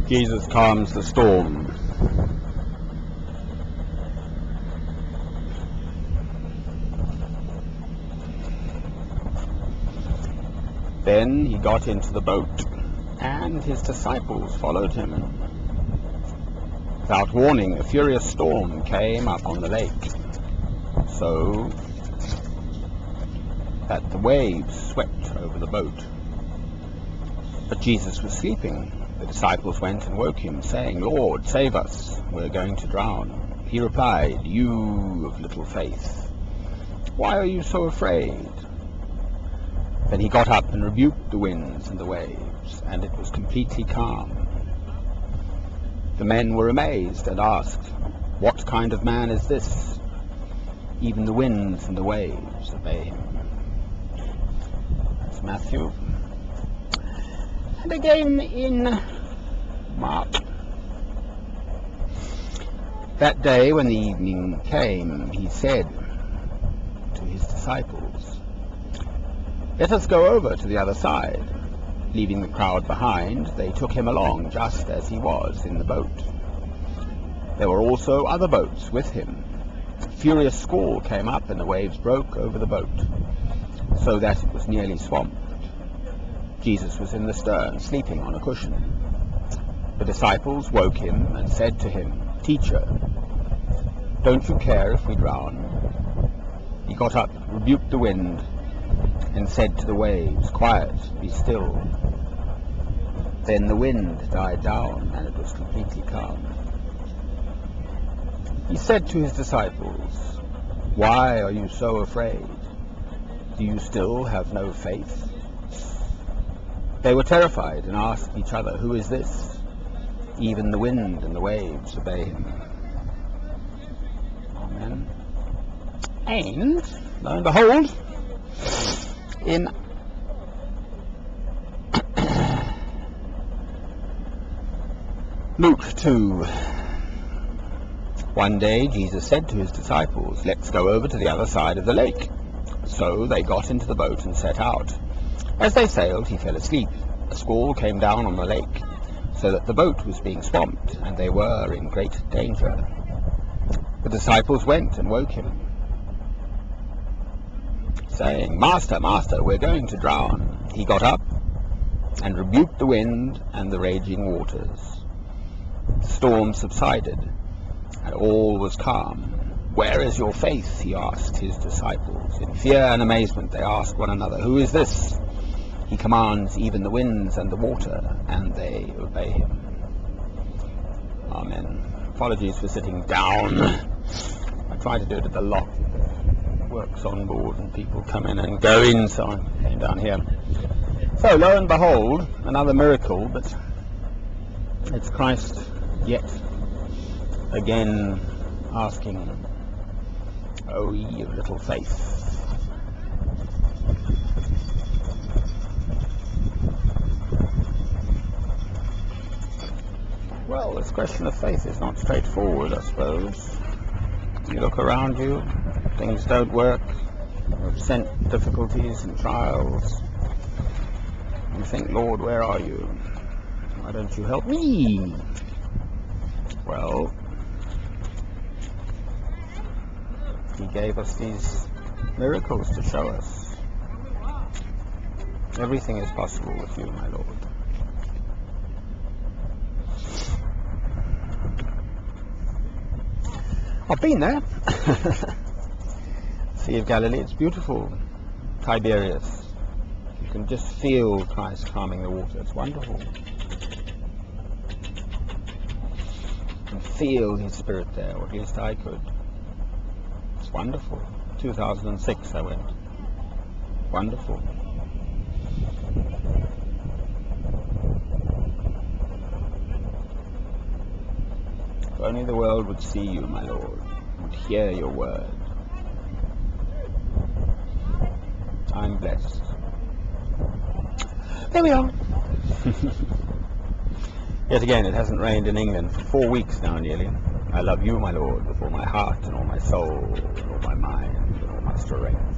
Jesus calms the storm. Then he got into the boat, and his disciples followed him. Without warning, a furious storm came up on the lake, so that the waves swept over the boat. But Jesus was sleeping. The disciples went and woke him, saying, "Lord, save us, we're going to drown." He replied, "You of little faith, why are you so afraid?" Then he got up and rebuked the winds and the waves, and it was completely calm. The men were amazed and asked, "What kind of man is this? Even the winds and the waves obey him." That's Matthew. And again in Mark. That day when the evening came, he said to his disciples, "Let us go over to the other side." Leaving the crowd behind, they took him along just as he was in the boat. There were also other boats with him. A furious squall came up, and the waves broke over the boat, so that it was nearly swamped. Jesus was in the stern, sleeping on a cushion. The disciples woke him and said to him, "Teacher, don't you care if we drown?" He got up, rebuked the wind, and said to the waves, "Quiet, be still." Then the wind died down, and it was completely calm. He said to his disciples, "Why are you so afraid? Do you still have no faith?" They were terrified and asked each other, "Who is this? Even the wind and the waves obey him." Amen. And, lo and behold, in Luke 2, one day Jesus said to his disciples, "Let's go over to the other side of the lake." So they got into the boat and set out. As they sailed, he fell asleep. A squall came down on the lake, so that the boat was being swamped, and they were in great danger. The disciples went and woke him, saying, "Master, Master, we're going to drown." He got up and rebuked the wind and the raging waters. The storm subsided, and all was calm. "Where is your faith?" he asked his disciples. In fear and amazement they asked one another, "Who is this? He commands even the winds and the water, and they obey him." Amen. Apologies for sitting down. I try to do it at the lock. It works on board and people come in and go in, so I came down here. So lo and behold, another miracle, but it's Christ yet again asking, "O ye of little faith." Well, this question of faith is not straightforward, I suppose. You look around you, things don't work, you present difficulties and trials. You think, "Lord, where are you? Why don't you help me?" Well, he gave us these miracles to show us everything is possible with you, my Lord. I've been there. Sea of Galilee, it's beautiful. Tiberias. You can just feel Christ calming the water. It's wonderful. You can feel his spirit there, or at least I could. It's wonderful. 2006 I went. Wonderful. If only the world would see you, my Lord, would hear your word. I'm blessed. There we are. Yet again, it hasn't rained in England for 4 weeks now nearly. I love you, my Lord, with all my heart and all my soul and all my mind and all my strength.